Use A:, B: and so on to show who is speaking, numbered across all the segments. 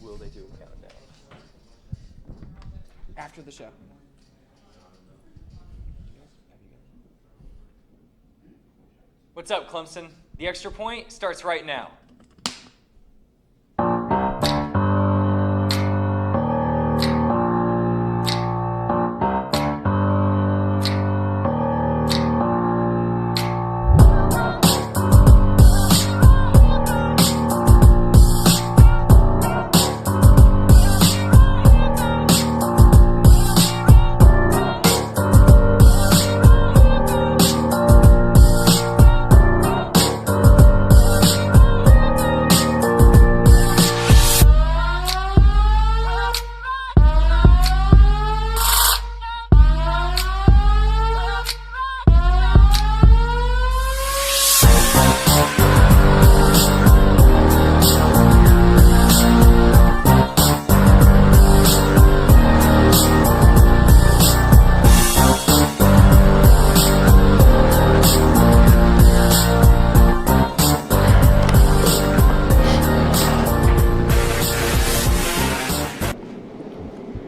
A: will they do a countdown?
B: After the show.
C: What's up, Clemson? The Extra Point starts right now.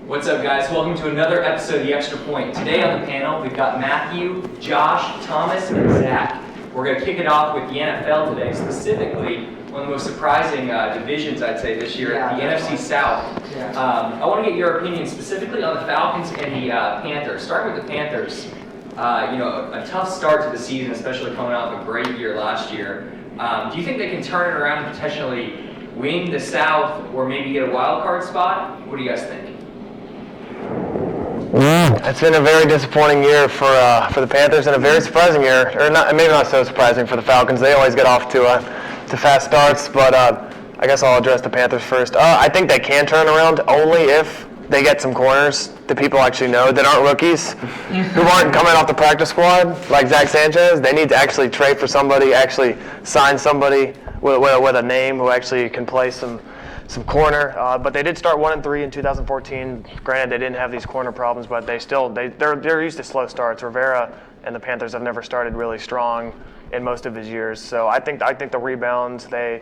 C: What's up, guys? Welcome to another episode of The Extra Point. Today on the panel, we've got Matthew, Josh, Thomas, and Zach. We're going to kick it off with the NFL today, specifically one of the most surprising divisions, I'd say, this year, the NFC South. I want to get your opinion specifically on the Falcons and the Panthers. Starting with the Panthers, a tough start to the season, especially coming off a great year last year. Do you think they can turn it around and potentially win the South or maybe get a wild card spot? What do you guys think?
D: It's been a very disappointing year for the Panthers and a very surprising year, or not, maybe not so surprising for the Falcons. They always get off to fast starts, but I guess I'll address the Panthers first. I think they can turn around only if they get some corners that people actually know that aren't rookies, who aren't coming off the practice squad like Zach Sanchez. They need to actually trade for somebody, actually sign somebody with a name who actually can play some corner, but they did start 1-3 in 2014. Granted, they didn't have these corner problems, but they're used to slow starts. Rivera and the Panthers have never started really strong in most of his years. So I think the rebounds I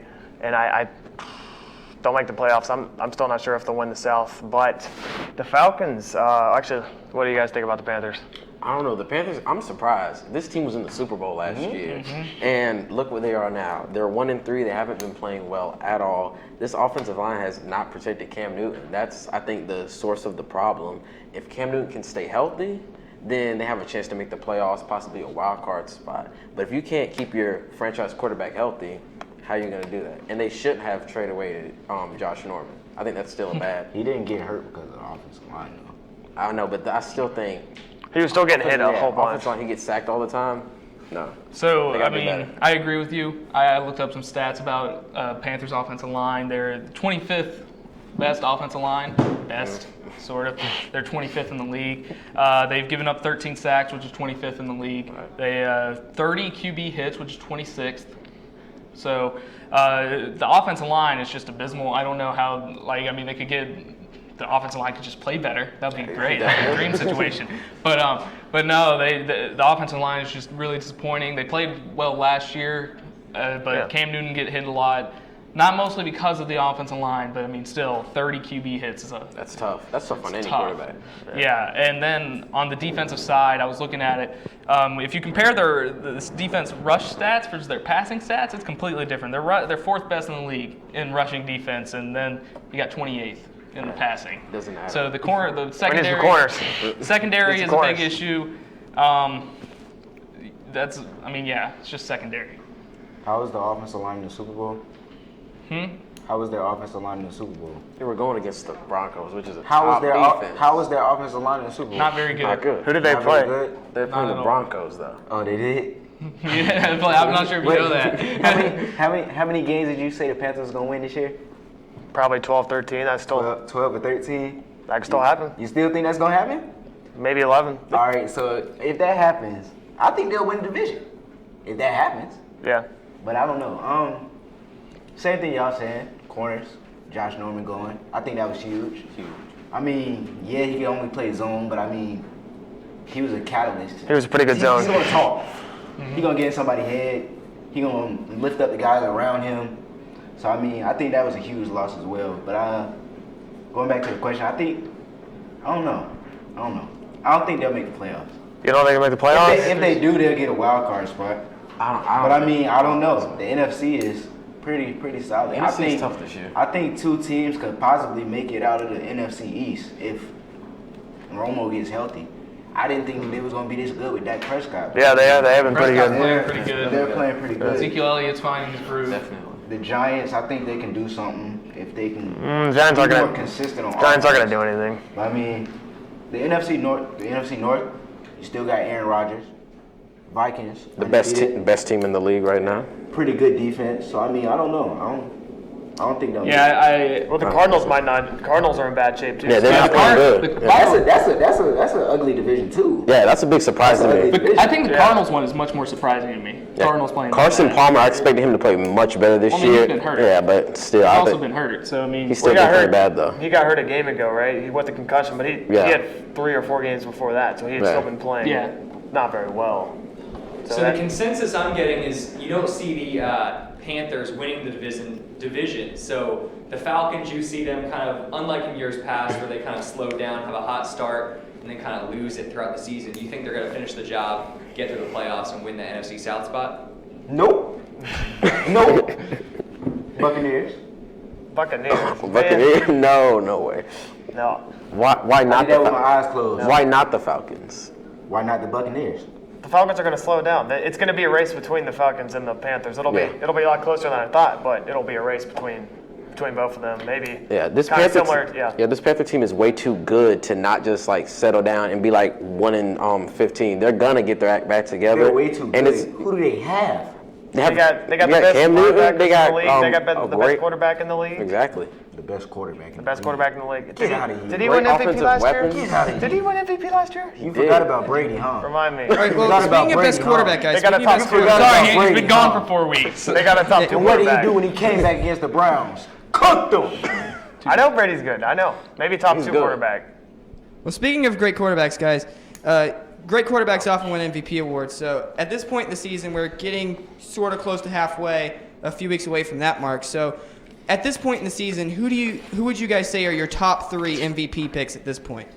D: don't make the playoffs. I'm still not sure if they'll win the South, but the Falcons. Actually, what do you guys think about the Panthers?
A: I don't know. The Panthers, I'm surprised. This team was in the Super Bowl last year, and look where they are now. They're 1-3. They haven't been playing well at all. This offensive line has not protected Cam Newton. That's, I think, the source of the problem. If Cam Newton can stay healthy, then they have a chance to make the playoffs, possibly a wild card spot. But if you can't keep your franchise quarterback healthy, how are you going to do that? And they should have traded away Josh Norman. I think that's still a bad.
E: He didn't get hurt because of the offensive line, though.
A: I know, but I still think
D: He was still getting hit a whole bunch.
A: He gets sacked all the time. No.
B: So, I agree with you. I looked up some stats about Panthers' offensive line. They're the 25th best offensive line. Best, sort of. They're 25th in the league. They've given up 13 sacks, which is 25th in the league. They 30 QB hits, which is 26th. So, the offensive line is just abysmal. I don't know how, they could get... The offensive line could just play better. That would be great. That would be a dream situation. But no, the offensive line is just really disappointing. They played well last year, but Cam Newton get hit a lot. Not mostly because of the offensive line, but still 30 QB hits is
A: that's tough. That's tough on any quarterback.
B: Yeah, and then on the defensive side, I was looking at it. If you compare this defense rush stats versus their passing stats, it's completely different. They're fourth best in the league in rushing defense, and then you got 28th. In the passing.
A: Doesn't matter.
B: So the secondary, secondary is a big issue. It's just secondary.
E: How was the offensive line in the Super Bowl? How was their offensive line in the Super Bowl?
A: They were going against the Broncos, which is a
E: How
A: top defense.
E: How was their offensive line in the Super Bowl?
B: Not very good.
A: Not good.
D: Who did they
E: Not
D: play?
E: very good?
A: They're playing the Broncos, though.
E: Oh, they did?
B: Yeah, I'm not sure if you know that.
E: How many games did you say the Panthers was going to win this year?
D: Probably 12-13. That's still
E: 12 or 13?
D: that could still happen.
E: You still think that's going to happen?
D: Maybe 11.
E: All right, so if that happens, I think they'll win the division. If that happens.
D: Yeah.
E: But I don't know. Same thing y'all saying. Corners, Josh Norman going. I think that was huge. He could only play zone, but he was a catalyst.
D: He was a pretty good zone.
E: He's going to talk. He's going to get in somebody's head. He's going to lift up the guys around him. So, I think that was a huge loss as well. But going back to the question, I don't know. I don't think they'll make the playoffs.
D: You don't think they'll make the playoffs?
E: If they do, they'll get a wild card spot. I don't know. The NFC is pretty solid.
A: The NFC is tough this year.
E: I think 2 teams could possibly make it out of the NFC East if Romo gets healthy. I didn't think they was going to be this good with Dak Prescott.
D: Yeah, they have been pretty
B: Prescott's
D: good.
B: playing pretty good.
E: They're playing pretty good.
B: Ezekiel Elliott's finding his groove.
A: Definitely.
E: The Giants, I think they can do something if they can
D: Giants aren't
E: be more
D: gonna.
E: consistent on
D: Giants aren't
E: offense.
D: gonna do anything.
E: I mean, the NFC North, you still got Aaron Rodgers, Vikings,
A: The best team in the league right now.
E: pretty good defense. So I mean, I don't know. I don't think they'll.
D: Well, the Cardinals might not. Cardinals are in bad shape too.
A: Yeah, they're not playing good.
E: That's an ugly division too.
A: Yeah, that's a big surprise to me.
B: I think the Cardinals one is much more surprising to me.
A: Yeah.
B: Cardinals playing.
A: Carson
B: bad.
A: Palmer, I expected him to play much better this
B: I mean,
A: year.
B: he's been hurt.
A: Yeah, but still,
B: He's
A: I
B: also
A: think
B: been hurt, so I mean,
A: he's still been playing bad though.
D: He got hurt a game ago, right? He went the concussion, but he had 3 or 4 games before that, so he had still been playing.
B: Yeah.
D: Not very well.
C: So the consensus I'm getting is you don't see the Panthers winning the division. So the Falcons, you see them kind of, unlike in years past where they kind of slow down, have a hot start, and then kind of lose it throughout the season. Do you think they're going to finish the job, get to the playoffs, and win the NFC South spot?
E: Nope. Nope. Buccaneers.
D: Buccaneers.
A: No way.
D: No.
A: Why
E: I
A: not
E: did that
A: the
E: with my eyes closed.
A: Why not the Falcons?
E: Why not the Buccaneers?
D: The Falcons are going to slow down. It's going to be a race between the Falcons and the Panthers. It'll be a lot closer than I thought, but it'll be a race between both of them. Maybe.
A: Yeah, this
D: kind of
A: Panther
D: similar.
A: this Panther team is way too good to not just like settle down and be like 1-15. They're gonna get their act back together.
E: They're way too
A: And
E: good.
A: it's,
E: Who do they have?
D: They got the best
A: Cam Newton,
D: quarterback
A: they got
D: in the league. They got the
A: great-
D: best quarterback in the league.
A: Exactly.
E: The best quarterback.
D: The best quarterback in the league.
E: Get out of here.
D: Did he
A: Great
D: win MVP
A: offensive
D: last
A: weapons.
D: year?
E: Get out of here.
D: Did he win MVP last year?
E: You forgot about Brady, huh?
D: Remind me.
F: All right, well,
E: Forgot about
F: speaking of best
E: Brady,
F: quarterback, guys.
D: They got a
F: speaking of
D: top
F: best
D: two.
E: quarterback.
B: Sorry,
E: Brady,
B: he's been gone
E: huh?
B: for 4 weeks.
D: They got a top 2
E: And what did he
D: quarterback.
E: do when he came back against the Browns? Cooked them.
D: I know Brady's good. I know. Maybe top 2
A: good.
D: quarterback.
F: Well, speaking of great quarterbacks, guys, great quarterbacks often win MVP awards. So at this point in the season, we're getting sort of close to halfway, a few weeks away from that mark. So at this point in the season, who would you guys say are your top 3 MVP picks at this point?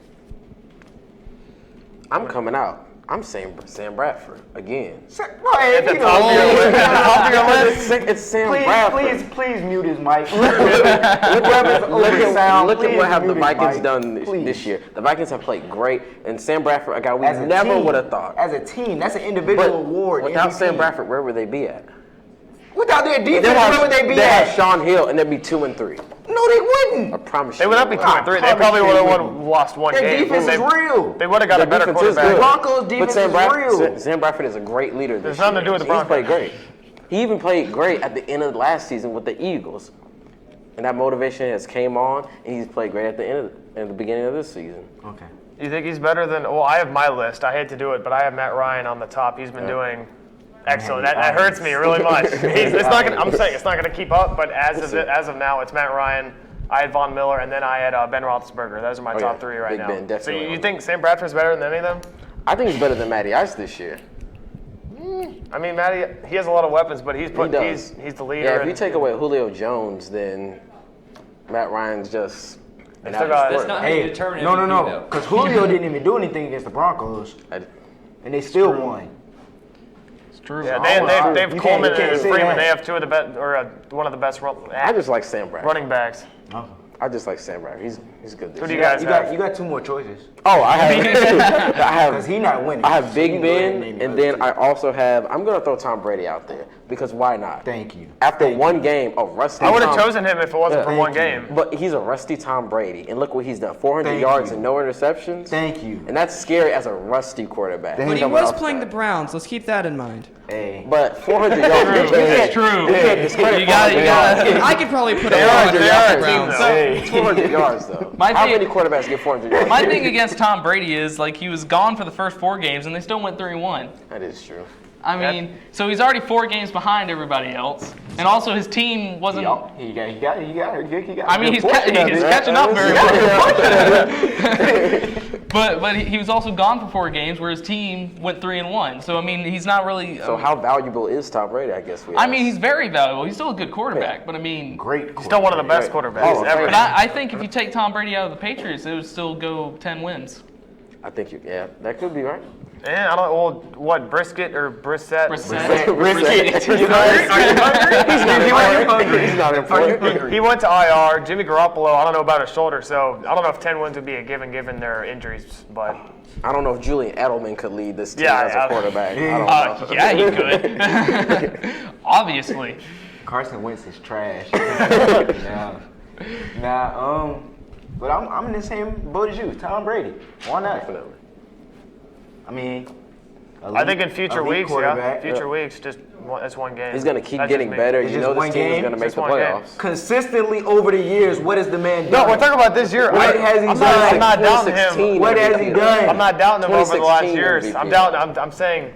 A: I'm coming out. I'm saying Sam Bradford again.
D: At the top of your list.
A: It's Sam Bradford.
E: Please mute his mic.
A: Look at what have the
E: Mute his
A: Vikings
E: mic.
A: done
E: Please.
A: this year. The Vikings have played great, and Sam Bradford, a guy we
E: As a
A: never
E: team,
A: would have thought.
E: As a team, that's an individual
A: But
E: award.
A: without
E: MVP.
A: Sam Bradford, where would they be at?
E: Without their defense, where would they be
A: They
E: at?
A: have Sean Hill, and they'd be 2-3.
E: No, they wouldn't.
A: I promise
D: They
A: you.
D: would not be 2-3. They probably would have lost one
E: Their
D: game.
E: defense is real.
D: They would have got a
A: Their
D: better
A: defense is
D: quarterback.
A: good.
E: Broncos
A: But
E: defense
A: Sam
E: is
A: Bradford,
E: real.
A: Sam Bradford is a great leader this
D: There's nothing to do with the
A: He's played
D: Broncos.
A: great. He even played great at the end of last season with the Eagles. And that motivation has came on, and he's played great at the beginning of this season.
E: Okay.
D: You think he's better than? Well, I have my list. I hate to do it, but I have Matt Ryan on the top. He's been doing excellent. That hurts me really much. It's not gonna, I'm saying it's not going to keep up, but as of now, it's Matt Ryan. I had Von Miller, and then I had Ben Roethlisberger. Those are my top 3 right
A: Big
D: now.
A: Ben,
D: So
A: definitely.
D: you think Sam Bradford's better than any of them?
A: I think he's better than Matty Ice this year.
D: I mean, Matty, he has a lot of weapons, but he's
A: does.
D: the leader.
A: Yeah, if you
D: and-
A: take away Julio Jones, then Matt Ryan's just an
D: still
A: average
D: got-
C: That's
A: quarterback.
C: not how you determine
E: No,
C: MVP, though.
E: because Julio didn't even do anything against the Broncos, and they still won.
B: It's true.
D: Yeah,
E: You
D: they've
E: can't-
D: Coleman
E: you can't
D: and
E: say
D: Freeman.
E: that.
D: They have 2 of the best, or one of the best
A: I just like Sam Bradford.
D: running backs.
A: I just like Sam Bradford. He's good. This
D: Who do
A: year.
D: you guys have?
E: You got 2 more choices.
A: Oh, I have.
E: Because he not winning.
A: I have
E: So
A: Big
E: you can go ahead
A: Ben,
E: and name
A: and
E: the
A: then
E: other
A: I also have. I'm gonna throw Tom Brady out there because why not?
E: Thank you.
A: After
E: Thank
A: one
E: you.
A: game, a rusty.
D: I would have
A: Tom-
D: chosen him if it wasn't for
A: Yeah.
D: one
E: Thank you.
D: game.
A: But he's a rusty Tom Brady, and look what he's done: 400
E: Thank
A: yards
E: you.
A: and no interceptions.
E: Thank you.
A: And that's scary as a rusty quarterback.
E: Thank
F: But he
A: Someone
F: was
A: else
F: playing the
A: that.
F: Browns. Let's keep that in mind.
E: Hey.
A: But 400 yards.
B: It's true.
A: You can't discredit
B: You got-
A: 400
B: you got-
A: yards.
F: I could probably put
A: They
F: a
A: are
F: 100
A: good
F: yards for
A: yards.
F: Browns.
A: So, it's 400 yards though.
B: My
A: How
B: thing-
A: many quarterbacks get 400 yards?
B: My thing against Tom Brady is like he was gone for the first 4 games and they still went 3-1.
A: That is true.
B: I mean, so he's already 4 games behind everybody else, and also his team wasn't.
E: He got
B: I mean, he's
E: catching
B: catching up very well. But he was also gone for 4 games where his team went 3-1. So I mean, he's not really.
A: So how valuable is Tom Brady? I guess we.
B: I mean, he's very valuable. He's still a good quarterback, but I mean,
E: Great.
G: He's still one of the best quarterbacks ever.
B: But I think if you take Tom Brady out of the Patriots, it would still go 10 wins.
A: I think that could be right.
G: Yeah, I don't. Well, what Brisket or Brissett?
B: Brissett.
A: He's not important.
G: He went to IR. Jimmy Garoppolo, I don't know about his shoulder, so I don't know if 10 wins would be a given their injuries, but.
A: I don't know if Julian Edelman could lead this team
G: Yeah,
A: as a quarterback. I don't know.
B: Yeah, he could. Obviously.
E: Carson Wentz is trash. But I'm in the same boat as you, Tom Brady. Why not?
A: Definitely.
E: I mean,
G: I think in future weeks,
E: quarterback.
G: just that's one game.
A: He's gonna keep
G: That's
A: getting
G: just me.
A: better.
E: It's
A: You
E: just
A: know
E: one
A: this team is
E: game?
A: gonna make
G: Just
A: the
G: one game.
A: playoffs.
E: consistently over the years, what has the man done?
G: No, we're talking about this year.
E: What has he done?
G: I'm not doubting him.
A: 2016
E: What has he done?
G: I'm not doubting him over the last
A: 2016
G: years.
A: MVP.
G: I'm saying.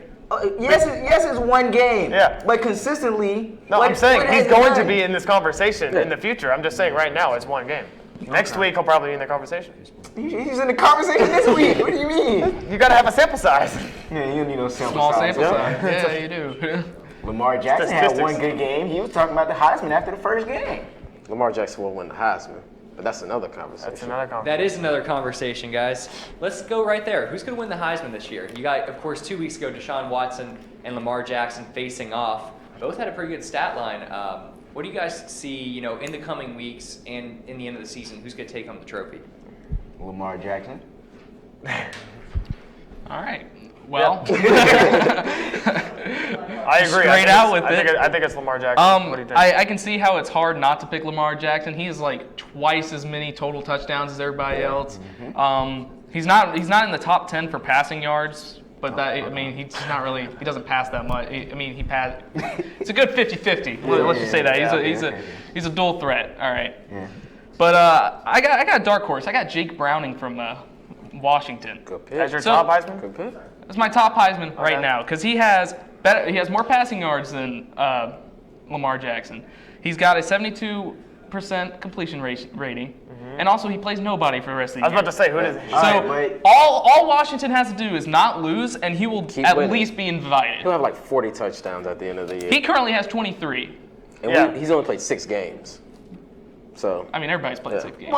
E: Yes, it's one game.
G: Yeah.
E: But consistently.
G: No,
E: what-
G: I'm saying
E: what
G: he's
E: has he
G: going to
E: done?
G: be in this conversation in the future. I'm just saying right now it's one game. Next week he'll probably be in the conversation.
E: He's in the conversation this week. What do you mean?
G: You got to have a sample size.
E: Yeah, you need no sample
B: Small
E: size.
B: sample size. Yeah, you do.
E: Lamar Jackson had
G: Statistics.
E: one good game. He was talking about the Heisman after the first game.
A: Lamar Jackson will win the Heisman, but that's another conversation.
G: That's another conversation.
C: That is another conversation, guys. Let's go right there. Who's going to win the Heisman this year? You got, of course, 2 weeks ago, Deshaun Watson and Lamar Jackson facing off. Both had a pretty good stat line. What do you guys see, in the coming weeks and in the end of the season? Who's going to take home the trophy?
E: Lamar Jackson.
B: All right. Well,
G: I agree.
B: Straight out with
G: I
B: it.
G: think it's Lamar Jackson. What do you think?
B: I can see how it's hard not to pick Lamar Jackson. He has like twice as many total touchdowns as everybody else. He's not in the top 10 for passing yards, but he's not really. He doesn't pass that much. He passed. It's a good 50-50. Let's just say that he's a dual threat. All right.
E: Yeah.
B: But I got a dark horse. I got Jake Browning from Washington.
A: Good pick.
G: As your
B: So-
G: top Heisman?
A: Good pick.
B: That's my top Heisman right
G: Okay.
B: now because he has more passing yards than Lamar Jackson. He's got a 72% completion rating, and also he plays nobody for the rest of the
G: I was
B: year.
G: about to say, who does
B: So
E: All right,
B: all Washington has to do is not lose, and he will
A: Keep
B: at
A: winning.
B: least be invited.
A: He'll have like 40 touchdowns at the end of the year.
B: He currently has 23.
A: And
G: Yeah.
A: he's only played 6 games. So
B: I mean, everybody's played
A: Yeah.
B: 6 games.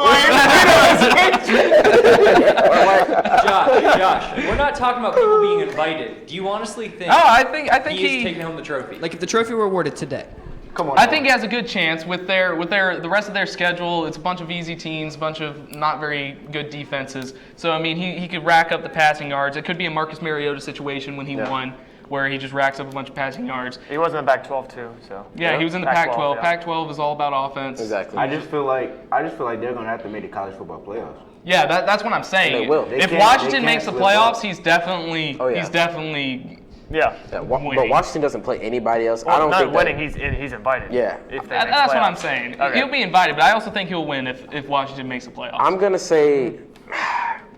C: Josh, we're not talking about people being invited. Do you honestly think
B: I think
C: he is taking home the trophy?
F: Like if the trophy were awarded today.
E: come on.
B: I think he has a good chance with the rest of their schedule. It's a bunch of easy teams, a bunch of not very good defenses. So I mean, he could rack up the passing yards. It could be a Marcus Mariota situation when he won, where he just racks up a bunch of passing yards.
G: He was in the Pac-12 too, so.
B: Yeah, he was in the
G: Pac-12,
B: Pac-12.
G: yeah.
B: Pac-12 is all about offense.
A: exactly.
E: I just feel like they're gonna have to make the college football playoffs.
B: Yeah, that's what I'm saying.
A: They will.
B: If
E: They
B: Washington
E: can't
B: makes the
E: slip up.
B: playoffs, he's definitely
G: Yeah.
A: Yeah, but
B: winning.
A: Washington doesn't play anybody else. I
G: Well,
A: don't
G: not
A: think that-
G: winning, he's invited.
A: Yeah.
G: If they make
B: That's what I'm
G: playoffs.
B: saying.
G: Okay.
B: He'll be invited, but I also think he'll win if Washington makes the playoffs.
A: I'm gonna say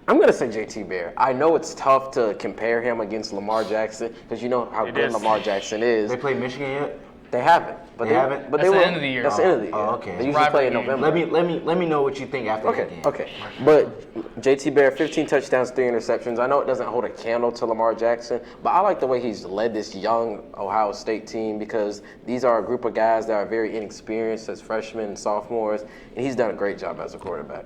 A: JT Bear. I know it's tough to compare him against Lamar Jackson because you know how
G: It
A: good
G: is.
A: Lamar Jackson is.
E: They play Michigan yet?
A: They haven't. But
E: They haven't?
A: But
B: That's
A: they
B: the
A: will.
B: end of the year.
A: That's the end of the year.
E: Oh, okay.
A: They usually play in
B: Rivalry game.
A: November.
E: Let me know what you think after that
A: Okay,
E: game.
A: okay. But JT Bear, 15 touchdowns, 3 interceptions. I know it doesn't hold a candle to Lamar Jackson, but I like the way he's led this young Ohio State team because these are a group of guys that are very inexperienced as freshmen and sophomores, and he's done a great job as a quarterback.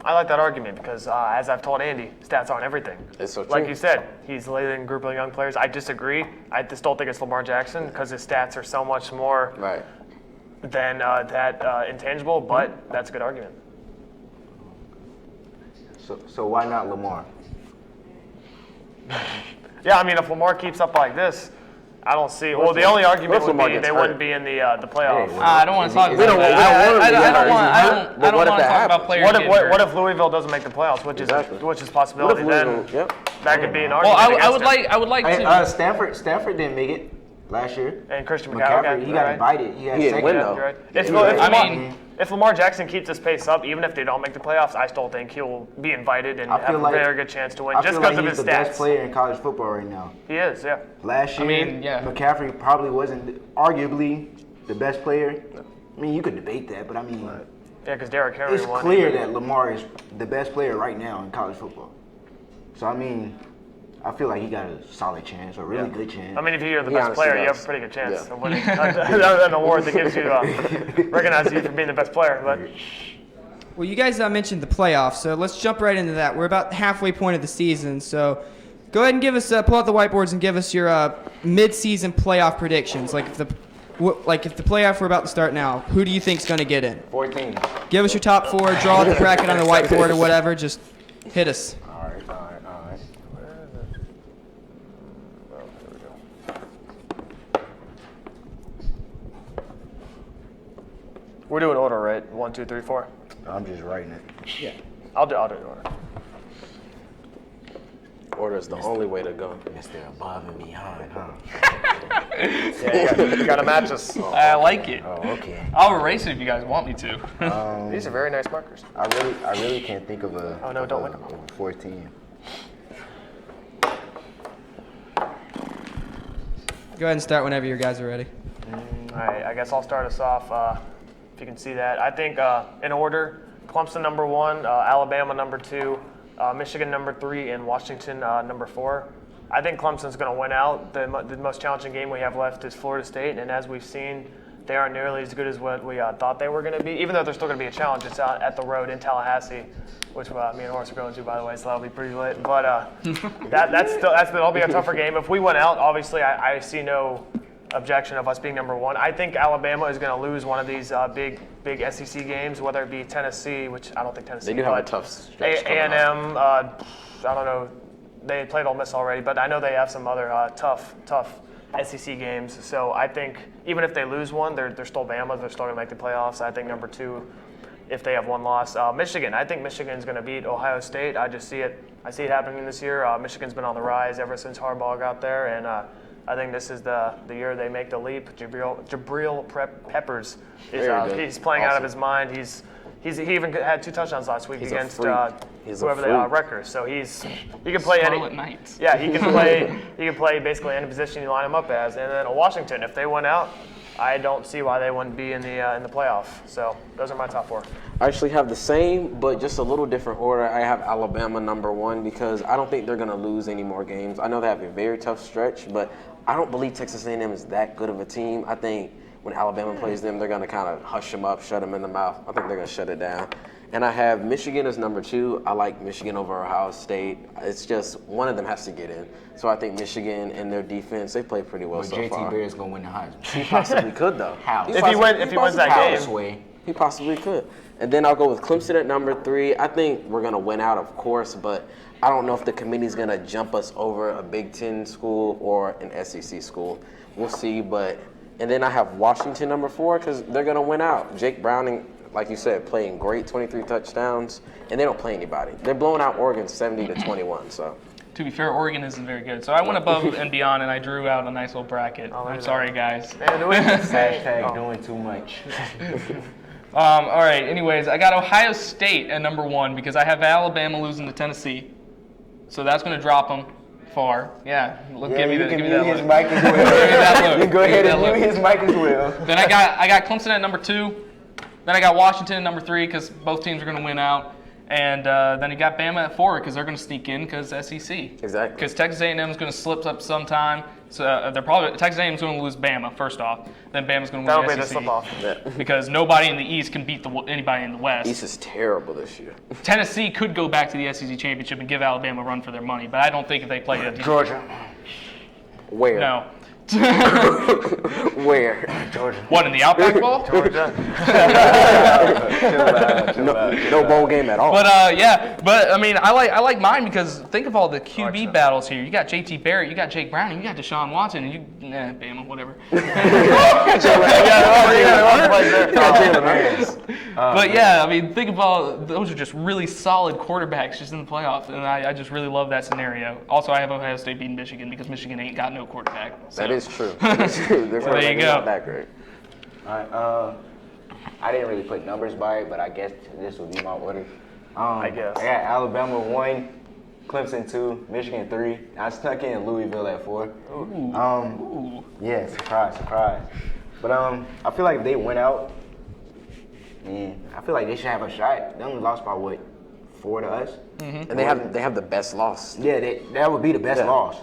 G: I like that argument because, as I've told Andy, stats aren't everything.
A: It's so
G: Like
A: true.
G: you said, he's leading a group of young players. I disagree. I just don't think it's Lamar Jackson because his stats are so much more
A: Right.
G: than that intangible, but that's a good argument.
E: So why not Lamar?
G: Yeah, I mean, if Lamar keeps up like this, I don't see. Well, the only argument
A: if
G: would
A: Lamar
G: be
A: gets
G: they
A: hurt?
G: wouldn't be in the playoffs.
E: Hey,
B: I don't want to talk
A: We
B: about
A: don't-
B: that.
A: we don't want him to get hurt.
B: I don't
A: But what
B: want
A: if
B: to
A: that
B: talk about
A: happens?
B: players
G: What if
B: getting
G: what
B: hurt.
G: if Louisville doesn't make the playoffs, which is
A: Exactly.
G: which is a
A: What
G: possibility?
A: if
G: Then
A: Louisville? Yep.
G: that could be an
B: Well,
G: argument.
B: I would
G: against
B: like
G: him.
B: to.
E: Stanford didn't make it last year.
G: And Christian McCaffrey,
E: he got
G: right?
E: invited. He got
A: He didn't
E: second.
A: win,
G: Yeah,
A: though.
G: you're right.
B: I mean-
G: If Lamar Jackson keeps his pace up, even if they don't make the playoffs, I still think he'll be invited and
E: I
G: have
E: feel
G: a
E: like-
G: very good chance to win
E: I
G: just
E: feel
G: because
E: like
G: of
E: he's
G: his
E: the
G: stats.
E: best player in college football right now.
G: He is, yeah.
E: Last year,
B: mean, yeah.
E: McCaffrey probably wasn't arguably the best player. I mean, you could debate that, but I mean,
G: Yeah, because Derrick Henry
E: it's
G: won.
E: clear that Lamar is the best player right now in college football. So, I mean, I feel like he got a solid chance, a really good chance.
G: I mean, if you're the
A: He
G: best
A: honestly
G: player, you
A: does.
G: have a pretty good chance
A: Yeah.
G: of winning an award that gives you recognizes you for being the best player. But
F: Well, you guys mentioned the playoffs, so let's jump right into that. We're about halfway point of the season, so go ahead and give us pull out the whiteboards and give us your mid-season playoff predictions. Like if the playoff were about to start now, who do you think's going to get in?
E: 14.
F: Give us your top 4. Draw up the bracket on the whiteboard or whatever. Just hit us.
E: All right.
G: we're doing order, right? 1, 2, 3, 4.
E: I'm just writing it.
G: I'll do order.
A: Order is the only way to go.
E: Mr. Above and Behind, huh?
G: Yeah, you got to match us.
B: I like it.
E: Oh, okay.
B: I'll erase it if you guys want me to.
G: These are very nice markers.
E: I really can't think of a.
G: Oh, no, don't
E: of a 14.
F: Go ahead and start whenever you guys are ready.
G: All right, I guess I'll start us off. If you can see that, I think in order: Clemson number 1, Alabama number 2, Michigan number 3, and Washington number 4. I think Clemson's going to win out. The most challenging game we have left is Florida State, and as we've seen, they aren't nearly as good as what we thought they were going to be. Even though they're still going to be a challenge, it's out at the road in Tallahassee, which me and Horace are going to, by the way, so that'll be pretty lit. But that'll be a tougher game. If we win out, obviously, I see no objection of us being number 1. I think Alabama is going to lose one of these big SEC games, whether it be Tennessee, which I don't think Tennessee.
A: They do have a tough stretch coming
G: A&M. I don't know. They played Ole Miss already, but I know they have some other tough SEC games. So I think even if they lose one, they're still Bama. They're still going to make the playoffs. I think number 2, if they have one loss. Michigan. I think Michigan's going to beat Ohio State. I just see it. I see it happening this year. Michigan's been on the rise ever since Harbaugh got there, and I think this is the year they make the leap. Jabril Peppers he's playing out of his mind. He even had 2 touchdowns last week against whoever they are, Rutgers. So he can play
B: Charlotte Knights.
G: Yeah, he can play basically any position you line him up as. And then Washington, if they went out, I don't see why they wouldn't be in the playoff. So those are my top 4.
A: I actually have the same, but just a little different order. I have Alabama number 1 because I don't think they're going to lose any more games. I know they have a very tough stretch, but I don't believe Texas A&M is that good of a team. I think when Alabama plays them, they're going to kind of hush them up, shut them in the mouth. I think they're going to shut it down. And I have Michigan as number 2. I like Michigan over Ohio State. It's just one of them has to get in. So I think Michigan and their defense, they play pretty well so
E: JT
A: far.
E: Bear's going to win the Heisman.
A: He possibly could, though.
E: How?
G: If he wins that game.
E: Sway.
A: He possibly could. And then I'll go with Clemson at number 3. I think we're going to win out, of course, but I don't know if the committee's going to jump us over a Big Ten school or an SEC school. We'll see. And then I have Washington number 4 because they're going to win out. Jake Browning, like you said, playing great, 23 touchdowns, and they don't play anybody. They're blowing out Oregon 70-21. So.
B: To be fair, Oregon isn't very good. So I went above and beyond, and I drew out a nice little bracket. I'm sorry, guys.
E: Hashtag doing too much.
B: All right. Anyways, I got Ohio State at number 1 because I have Alabama losing to Tennessee, so that's going to drop them far. Yeah, give me that. Give me that
E: his
B: look.
E: mic as well.
B: Give me that look.
E: You go ahead and
B: Give me
E: mute
B: that
E: his mic as well.
B: Then I got Clemson at number 2. Then I got Washington at number 3 because both teams are going to win out. And then you got Bama at 4 because they're going to sneak in because SEC.
A: Exactly.
B: Because Texas A&M is going to slip up sometime. So Texas A&M is going to lose Bama first off. Then Bama's going to win
G: That'll
B: the
G: be
B: SEC.
G: the slip off.
B: Because nobody in the East can beat anybody in the West.
A: East is terrible this year.
B: Tennessee could go back to the SEC championship and give Alabama a run for their money, but I don't think if they play a
E: Georgia.
A: Where?
B: No.
A: Where?
E: Georgia.
B: What, in the Outback Bowl?
E: Georgia.
A: No bowl game at all.
B: But I mean, I like mine because think of all the QB battles here. You got JT Barrett, you got Jake Browning, you got Deshaun Watson, and Bama, whatever. But yeah, I mean, think of all those are just really solid quarterbacks just in the playoffs, and I just really love that scenario. Also, I have Ohio State beating Michigan because Michigan ain't got no quarterback. So.
A: That is true. That's true. They're
B: There you go.
A: not that great.
E: All right. I didn't really put numbers by it, but I guess this would be my order.
G: I guess.
E: I got Alabama 1, Clemson 2, Michigan 3. I snuck in Louisville at 4.
B: Ooh.
E: Yeah, surprise. But I feel like if they went out, man, I feel like they should have a shot. They only lost by what, 4 to us.
A: And they have the best loss.
E: Yeah, that would be the best loss,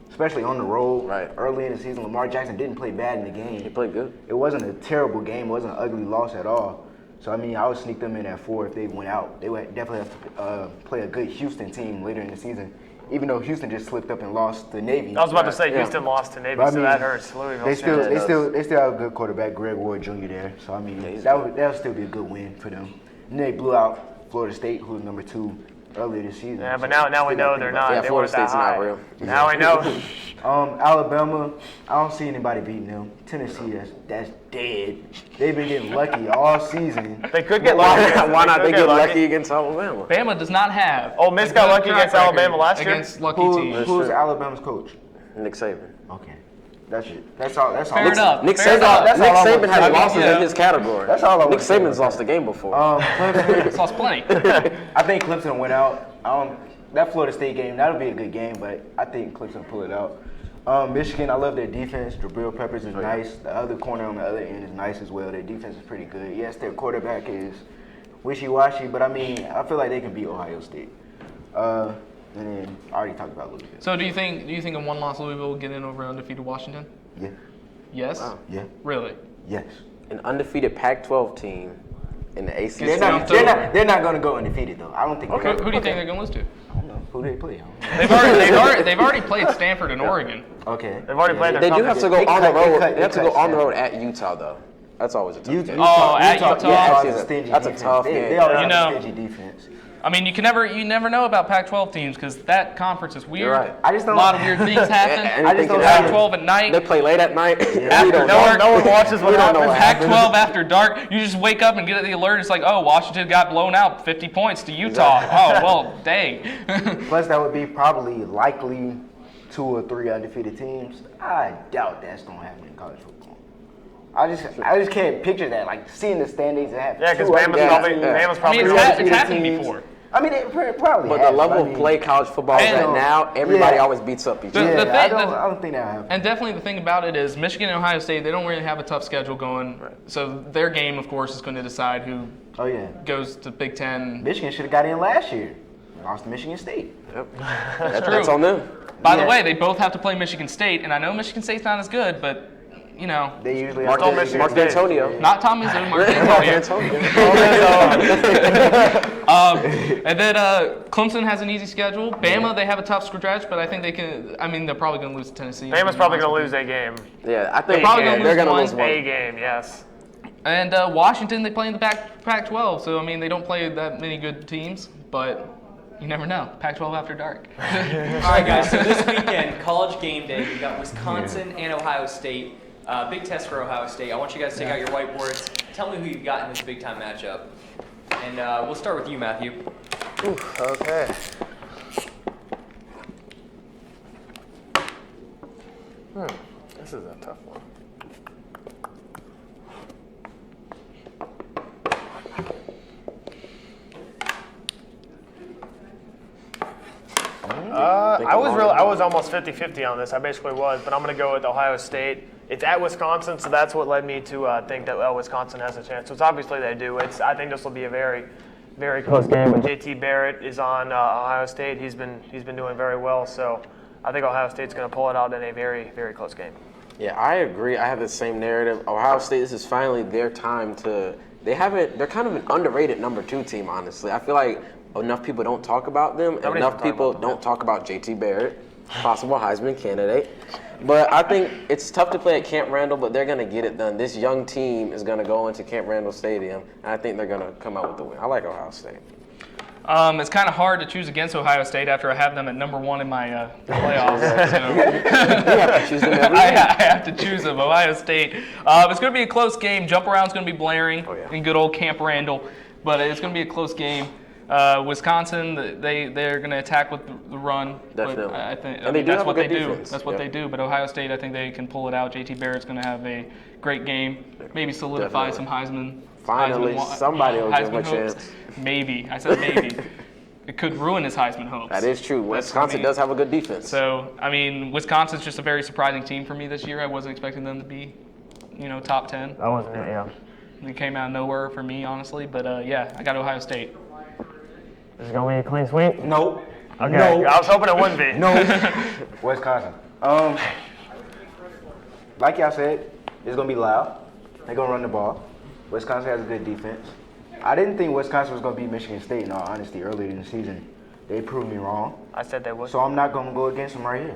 E: especially on the road.
A: Right.
E: Early in the season, Lamar Jackson didn't play bad in the game.
A: He played good.
E: It wasn't a terrible game. It wasn't an ugly loss at all. So, I mean, I would sneak them in at 4 if they went out. They would definitely have to play a good Houston team later in the season, even though Houston just slipped up and lost to Navy.
G: I was about to say Houston lost to Navy,
E: But, I
G: so
E: mean,
G: that hurts. Louisville.
E: They still have a good quarterback, Greg Ward Jr. there. So, I mean, that would still be a good win for them. And they blew out Florida State, who was number 2 earlier this season.
G: Yeah, but
E: So
G: now we know they're not.
A: Yeah,
G: They
A: Florida
G: weren't that
A: State's not
G: high.
A: real.
G: Now we know.
E: Alabama, I don't see anybody beating them. Tennessee, that's dead. They've been getting lucky all season.
G: They could get lucky.
A: Why not?
G: could
A: They get lucky against Alabama.
B: Bama does not have.
G: Ole Miss
B: a
G: got
B: good
G: lucky
B: track
G: against
B: record
G: Alabama last year?
B: Against lucky teams.
E: Who's Alabama's coach?
A: Nick Saban.
E: Okay, that's it. That's all.
B: Fair enough.
A: Nick
B: Fair
A: Saban,
B: enough.
E: That's
A: Nick
E: all I
A: Saban
E: want
A: has
E: to say.
A: losses
B: Yeah.
A: in his category.
E: That's all I
A: Nick
E: want to say.
A: Saban's lost a game before.
E: Clemson,
B: It's lost plenty.
E: I think Clemson went out. That Florida State game, that'll be a good game, but I think Clemson will pull it out. Michigan, I love their defense. Jabril Peppers is nice. The other corner on the other end is nice as well. Their defense is pretty good. Yes, their quarterback is wishy-washy, but I mean, I feel like they can beat Ohio State. And then I already talked about Louisville.
B: So do you think a one-loss Louisville will get in over undefeated Washington?
E: Yeah,
B: Yes.
E: yeah,
B: Really?
E: yes.
A: An undefeated Pac-12 team in the ACC.
E: They're not going to go undefeated though. I don't think.
B: Who do you think they're going to lose to?
E: I don't know who they play. I don't know.
B: They've already played Stanford and Oregon.
E: Okay.
G: They've already played their
A: They do have to go
E: They
A: on the
E: cut-
A: road.
E: they cut-
A: They have to
E: they
A: go
E: cut
A: on the
E: Sam.
A: road at Utah though. That's always a tough game.
B: at Utah?
E: Yeah,
A: That's
E: a stingy
A: a
E: defense.
A: tough
E: They
A: game.
E: always
B: You
E: have
B: know-
E: a stingy defense.
B: I mean, you never know about Pac-12 teams because that conference is weird.
A: You're right.
E: I just don't.
B: A lot of weird things happen.
A: I just don't have-
B: Pac-12 at night.
A: They play late at night.
B: After
A: We don't
B: dark.
A: know.
G: No one watches what
A: We don't know
G: happens.
A: what happens.
B: Pac-12 after dark, you just wake up and get the alert. It's like, oh, Washington got blown out 50 points to Utah. Oh, well, dang.
E: Plus, that would be probably likely 2 or 3 undefeated teams. I doubt that's gonna happen in college football. I just can't picture that. Like seeing the standings and have
G: Yeah, because
E: 2
G: Bama's probably,
A: yeah.
G: Bama's
B: I
G: probably
B: mean,
G: going
B: it's
G: to
B: happened
E: teams.
B: before.
E: I mean, it probably.
A: But
E: has,
A: the level
E: I
A: of
E: mean,
A: play college football is
B: And-
A: at now, everybody
E: Yeah.
A: always beats up each
B: The-
A: other.
E: Yeah,
B: the
E: I
B: thing-
E: don't think that happens.
B: And definitely the thing about it is Michigan and Ohio State, they don't really have a tough schedule going. So their game, of course, is going to decide who
E: Oh yeah,
B: goes to Big Ten.
E: Michigan should have got in last year. Lost to Michigan State.
A: Yep.
B: true.
A: That's on them.
B: By the
E: Yeah.
B: way, they both have to play Michigan State, and I know Michigan State's not as good, but, you know,
E: They usually
A: Mark,
E: have
G: Michigan
A: Mark
G: State.
A: D'Antonio.
B: not Tom Izzo, Mark
A: Mark
B: D'Antonio.
A: D'Antonio.
B: And then Clemson has an easy schedule. Bama, they have a tough stretch, but I think they can. I mean, they're probably going to lose to Tennessee.
G: Bama's probably going to lose a game.
A: Yeah, I think
B: probably gonna
A: they're
B: lose
A: going to
B: one.
A: lose one.
G: A game, yes.
B: And Washington, they play in the Pac-12, so I mean, they don't play that many good teams, but you never know. Pac-12 after dark.
C: All right, guys. So this weekend, college game day, we got Wisconsin and Ohio State. Big test for Ohio State. I want you guys to take out your whiteboards. Tell me who you've got in this big-time matchup. And we'll start with you, Matthew.
D: Okay. This is a tough one.
G: I was almost 50-50 on this. I basically was, but I'm going to go with Ohio State. It's at Wisconsin, so that's what led me to think that Wisconsin has a chance. So it's obviously they do. I think this will be a very, very close game. When JT Barrett is on Ohio State, he's been doing very well. So I think Ohio State's going to pull it out in a very, very close game.
A: Yeah, I agree. I have the same narrative. Ohio State, this is finally their time to. They're kind of an underrated number 2 team, honestly. I feel like enough people don't talk about them. And enough people don't talk about JT Barrett, possible Heisman candidate. But I think it's tough to play at Camp Randall, but they're going to get it done. This young team is going to go into Camp Randall Stadium, and I think they're going to come out with the win. I like Ohio State.
B: It's kind of hard to choose against Ohio State after I have them at number 1 in my playoffs. So.
A: You have to choose them every
B: I
A: week.
B: have to choose them. Ohio State. It's going to be a close game. Jump around's going to be blaring in good old Camp Randall, but it's going to be a close game. Wisconsin, they're going to attack with the run.
A: Definitely.
B: But I think
A: And they do
B: that's
A: have a
B: what
A: good
B: they
A: defense.
B: do. That's what they do. But Ohio State, I think they can pull it out. JT Barrett's going to have a great game. Maybe solidify
A: Definitely.
B: some Heisman.
A: Finally, somebody will give him a
B: Heisman hopes.
A: chance.
B: Maybe. I said maybe. It could ruin his Heisman hopes.
A: That is true. Wisconsin does have a good defense.
B: So, I mean, Wisconsin's just a very surprising team for me this year. I wasn't expecting them to be, top 10.
G: I wasn't, yeah.
B: They came out of nowhere for me, honestly. But, yeah, I got Ohio State.
G: Is it gonna be a clean sweep?
E: Nope.
G: Okay.
E: No.
G: I was hoping it wouldn't be.
E: No. Wisconsin. Like y'all said, it's gonna be loud. They're gonna run the ball. Wisconsin has a good defense. I didn't think Wisconsin was gonna beat Michigan State, in all honesty, earlier in the season. They proved me wrong.
G: I said they would.
E: So I'm not gonna go against them right here.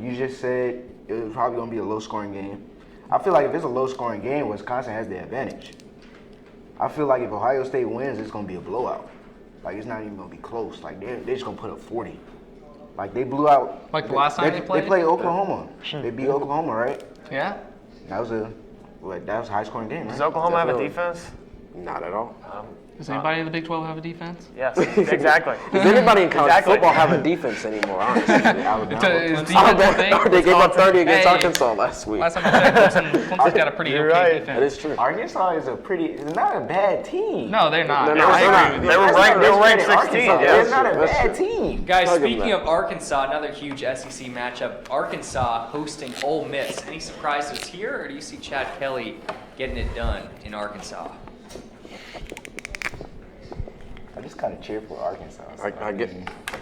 E: You just said it was probably gonna be a low-scoring game. I feel like if it's a low-scoring game, Wisconsin has the advantage. I feel like if Ohio State wins, it's gonna be a blowout. Like it's not even gonna be close. Like they're just gonna put up 40. Like they blew out.
B: Like the last time they played?
E: They played Oklahoma. They beat Oklahoma, right?
B: Yeah.
E: That was a high-scoring game.
G: Does
E: Right?
G: Oklahoma have a
A: Definitely.
G: defense?
A: Not at all.
B: Does anybody in the Big 12 have a defense?
G: Yes, exactly.
A: Does anybody in college
G: Exactly.
A: football have a defense anymore, honestly?
B: Is defense a
A: Alabama,
B: thing?
A: they gave up 30 against
B: Hey.
A: Arkansas last week.
B: Last time I checked, Clemson's got a pretty
G: You're
B: okay
G: right.
B: defense.
A: That is true.
E: Arkansas is it's not a bad team.
B: No, they're not.
A: They're
B: I
A: not.
B: agree
A: They're
B: with you.
G: They were ranked 16.
E: Arkansas.
G: Yeah.
E: It's not a
A: That's
E: bad
A: true.
E: team.
C: Guys,
A: I'll give
C: speaking
A: them
C: of Arkansas, another huge SEC matchup. Arkansas hosting Ole Miss. Any surprises here, or do you see Chad Kelly getting it done in Arkansas?
E: I just kind of cheer for Arkansas.
A: I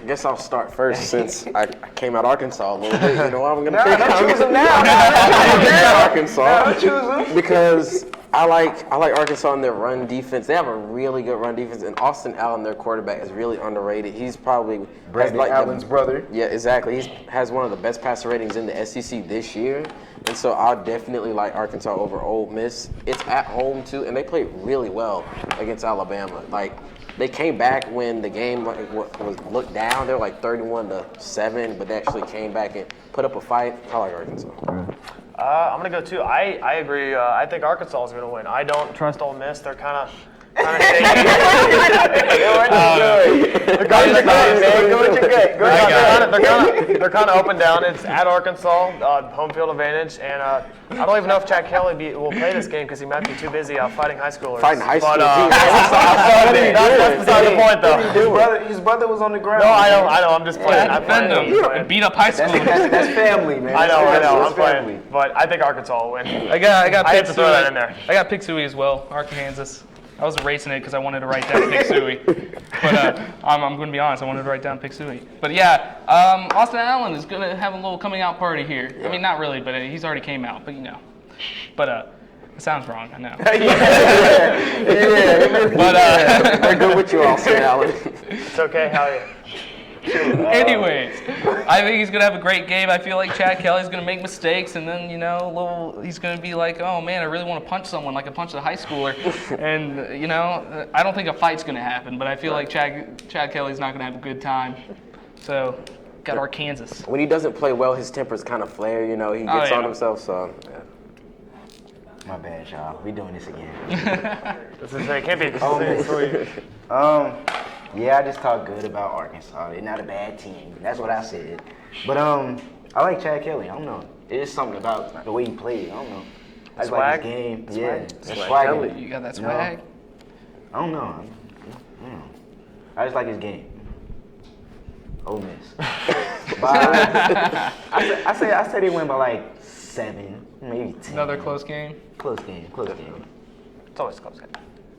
A: guess I'll start first since I came out Arkansas a little bit. You know, I'm going to
E: No,
A: pick
E: don't choose them now.
A: Arkansas
E: Don't choose them.
A: because I like Arkansas in their run defense. They have a really good run defense, and Austin Allen, their quarterback, is really underrated. He's probably has
E: Brandon
A: like
E: Allen's brother.
A: Yeah, exactly. He has one of the best passer ratings in the SEC this year, and so I'll definitely like Arkansas over Ole Miss. It's at home too, and they played really well against Alabama. Like they came back when the game was looked down. They were like 31-7, but they actually came back and put up a fight. I like Arkansas.
G: I'm gonna go too. I agree. I think Arkansas is gonna win. I don't trust Ole Miss. They're kind of shaky.
E: Go with your gut, man. Go with your gut. Go with your gut.
G: They're kind of up and down. It's at Arkansas, home field advantage, and I don't even know if Chad Kelly will play this game because he might be too busy fighting high schoolers.
A: Fighting high school
G: But,
A: teams.
G: that's beside the point, though.
E: His brother was on the ground.
G: No, I know. I'm just playing. I'm
B: Defend
G: playing.
B: them and beat up high school.
E: That's family, man.
G: I know.
E: That's
G: I'm playing.
E: family.
G: But I think Arkansas will win.
B: I got
G: I have
B: Pick
G: to throw that in there.
B: I got Pick Suey as well, Arkansas. I was erasing it because I wanted to write down Pick Suey. But I'm going to be honest, I wanted to write down Pick Suey. But yeah, Austin Allen is going to have a little coming out party here. I mean, not really, but he's already came out, but you know. But it sounds wrong, I know. But
A: They're good with you, Austin Allen.
G: It's okay. How are you?
B: anyways, I think he's going to have a great game. I feel like Chad Kelly's going to make mistakes, and then, you know, he's going to be like, oh, man, I really want to punch someone like I punched a high schooler. And, you know, I don't think a fight's going to happen, but I feel like Chad Kelly's not going to have a good time. So, got Arkansas.
A: When he doesn't play well, his temper's kind of flare. You know, he gets
B: yeah.
A: on himself. So. Yeah.
E: My bad, y'all. We doing this again.
G: It can't be.
E: Yeah, I just talk good about Arkansas. They're not a bad team. That's what I said. But I like Chad Kelly. I don't know. It's something about the way he played. I don't know. I just like
G: Swag?
E: his game.
G: The
E: Yeah,
G: swag?
E: the swag. in it.
B: You got that
E: You know?
B: swag?
E: I don't know. I just like his game. Ole Miss. But I say they win by like 7, maybe 10.
B: Another close game?
E: Close game. Close game.
G: It's always close.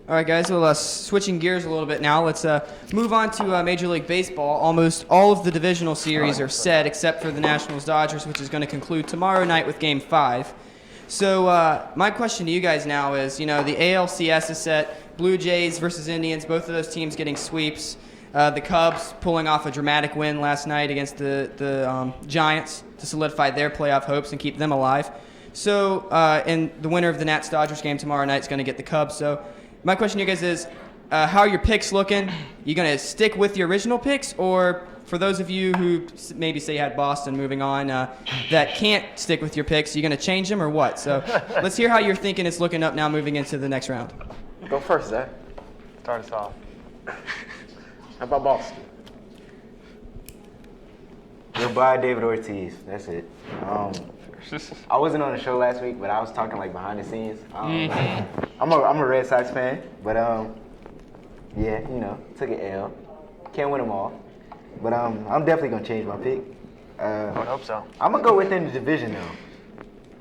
F: All right, guys. Well, switching gears a little bit now. Let's move on to Major League Baseball. Almost all of the divisional series are set except for the Nationals-Dodgers, which is going to conclude tomorrow night with Game 5. So my question to you guys now is, you know, the ALCS is set. Blue Jays versus Indians, both of those teams getting sweeps. The Cubs pulling off a dramatic win last night against the Giants to solidify their playoff hopes and keep them alive. So, and the winner of the Nats-Dodgers game tomorrow night is going to get the Cubs. So, my question to you guys is, how are your picks looking? You going to stick with your original picks, or for those of you who maybe say had Boston moving on that can't stick with your picks, you going to change them or what? So, let's hear how you're thinking it's looking up now moving into the next round.
A: Go first, Zach.
G: Start us off.
A: How about Boston?
E: Goodbye, David Ortiz. That's it. I wasn't on the show last week, but I was talking like behind the scenes. I'm a Red Sox fan, but yeah, you know, took an L. Can't win them all, but I'm definitely gonna change my pick.
G: I would hope so.
E: I'm gonna go within the division though.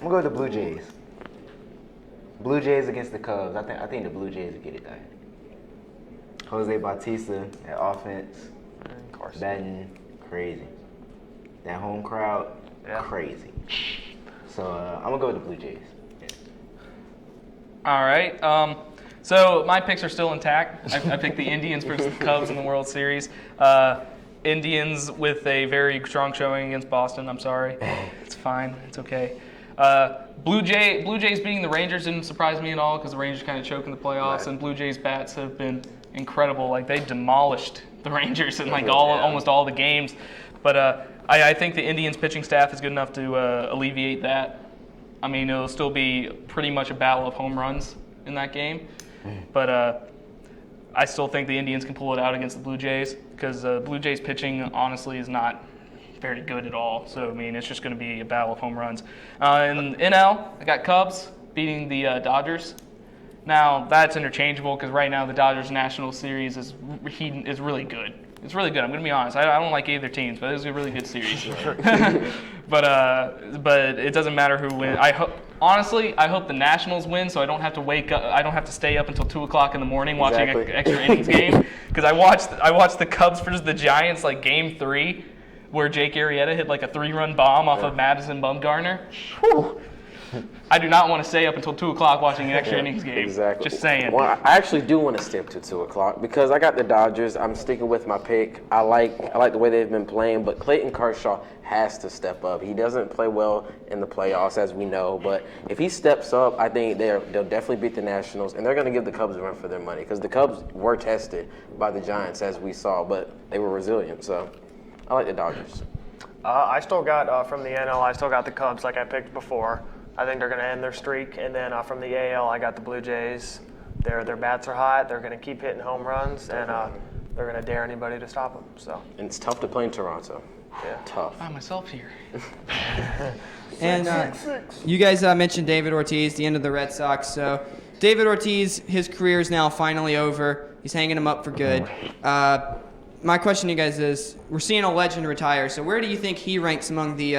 E: I'm gonna go with the Blue Jays. Blue Jays against the Cubs. I think the Blue Jays will get it done. Jose Bautista at offense,
G: Of course.
E: batting crazy. That home crowd, crazy. So I'm gonna go with the Blue Jays.
B: All right. So my picks are still intact. I picked the Indians versus the Cubs in the World Series. Indians with a very strong showing against Boston. I'm sorry. It's fine. It's okay. Blue Jays beating the Rangers didn't surprise me at all because the Rangers kind of choked in the playoffs,
A: Right.
B: and Blue Jays bats have been incredible. Like they demolished the Rangers in like almost all the games. But I think the Indians pitching staff is good enough to alleviate that. I mean, it'll still be pretty much a battle of home runs in that game. But I still think the Indians can pull it out against the Blue Jays because Blue Jays pitching honestly is not very good at all. So, I mean, it's just going to be a battle of home runs. In NL, I got Cubs beating the Dodgers. Now, that's interchangeable because right now the Dodgers National Series is really good. It's really good. I'm going to be honest. I don't like either teams, but it's a really good series. but it doesn't matter who wins. Honestly, I hope the Nationals win, so I don't have to wake up. I don't have to stay up until 2:00 in the morning watching an extra innings game. Because I watched the Cubs versus the Giants like Game 3, where Jake Arrieta hit like a 3-run bomb off of Madison Bumgarner. Whew. I do not want to stay up until 2:00 watching an extra innings game.
A: Exactly.
B: Just saying.
A: Well, I actually do want to stay up to 2:00 because I got the Dodgers. I'm sticking with my pick. I like the way they've been playing, but Clayton Kershaw has to step up. He doesn't play well in the playoffs, as we know, but if he steps up, I think they'll definitely beat the Nationals, and they're going to give the Cubs a run for their money because the Cubs were tested by the Giants, as we saw, but they were resilient. So I like the Dodgers.
G: I still got, from the NL, I still got the Cubs like I picked before. I think they're going to end their streak. And then from the AL, I got the Blue Jays. Their bats are hot. They're going to keep hitting home runs, and they're going to dare anybody to stop them. So.
A: And it's tough to play in Toronto.
G: Yeah.
A: Tough.
B: I find myself here.
F: And you guys mentioned David Ortiz, the end of the Red Sox. So David Ortiz, his career is now finally over. He's hanging him up for good. My question to you guys is, we're seeing a legend retire, so where do you think he ranks among the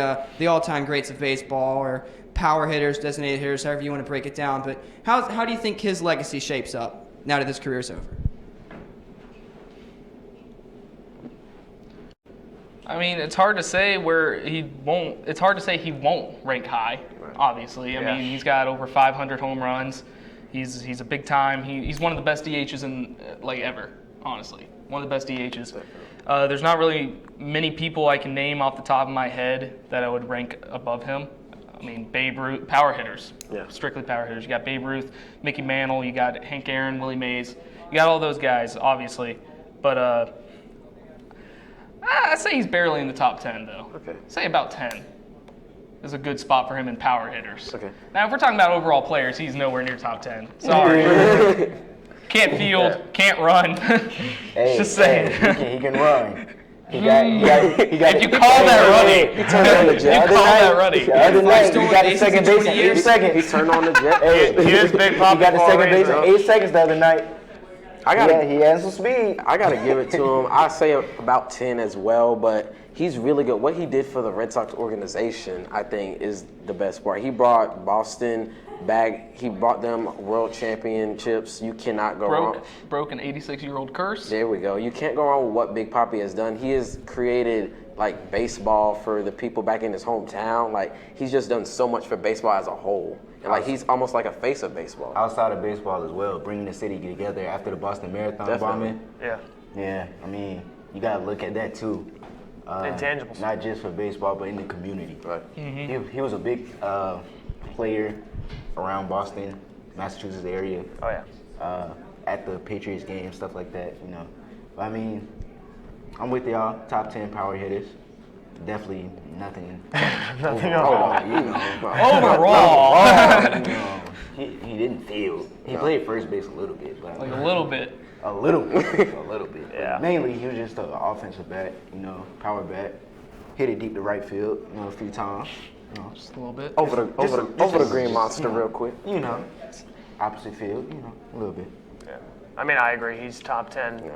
F: all-time greats of baseball, or power hitters, designated hitters, however you want to break it down? But how do you think his legacy shapes up now that his career is over?
B: I mean, it's hard to say he won't rank high. Obviously, I mean, he's got over 500 home runs. He's a big time. He's one of the best DHs in ever. Honestly, one of the best DHs. There's not really many people I can name off the top of my head that I would rank above him. I mean, Babe Ruth, power hitters, strictly power hitters. You got Babe Ruth, Mickey Mantle, you got Hank Aaron, Willie Mays. You got all those guys, obviously. But I'd say he's barely in the top 10, though.
A: Okay.
B: Say about 10 is a good spot for him in power hitters.
A: Okay.
B: Now, if we're talking about overall players, he's nowhere near top 10. Sorry. Can't field, can't run.
E: Hey,
B: Just saying.
E: He can run. He got
B: If you call that running,
A: He turned on the jet.
B: you call that running.
E: The other night, he got the
F: bases
E: second
F: in
E: base
F: 20
E: in 8
F: years.
E: seconds.
A: He turned on the jet.
E: Hey,
G: He is Big Pop
E: He got the
G: for a
E: second base in
G: reason.
E: 8 seconds the other night. He has some speed.
A: I gotta give it to him. I say about 10 as well, but he's really good. What he did for the Red Sox organization, I think, is the best part. He brought Boston back. He brought them world championships. You cannot go wrong.
B: Broke an 86-year-old curse.
A: There we go. You can't go wrong with what Big Papi has done. He has created like baseball for the people back in his hometown. Like he's just done so much for baseball as a whole. And like he's almost like a face of baseball.
E: Outside of baseball as well, bringing the city together after the Boston Marathon bombing.
G: Yeah.
E: Yeah, I mean, you gotta look at that too.
G: Intangibles.
E: Not just for baseball, but in the community.
A: Right.
E: He was a big player around Boston, Massachusetts area.
G: Oh, yeah.
E: At the Patriots game, stuff like that, you know. But I mean, I'm with y'all. Top 10 power hitters. Definitely nothing. overall, you know.
B: Overall.
E: You know, he didn't field. He played first base a little bit, but
B: Like a little bit.
E: a little bit, a little bit.
G: Yeah.
E: But mainly, he was just an offensive bat, you know, power bat. Hit it deep to right field, you know, a few times. You know,
B: Just a little bit.
A: Over the green monster real quick.
E: you know, opposite field, you know, a little bit.
G: Yeah. I mean, I agree. He's top 10.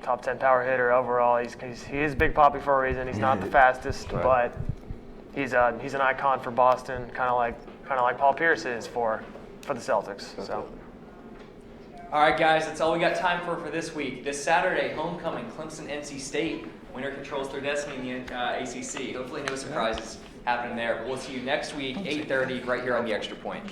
G: Top 10 power hitter overall. He is Big Papi for a reason. He's not the fastest, but he's an icon for Boston, kind of like Paul Pierce is for the Celtics. So
C: All right, guys, that's all we got time for this week. This Saturday, homecoming, Clemson, NC State. Winner controls their destiny in the ACC. Hopefully no surprises happening there. But we'll see you next week, 8:30, right here on The Extra Point.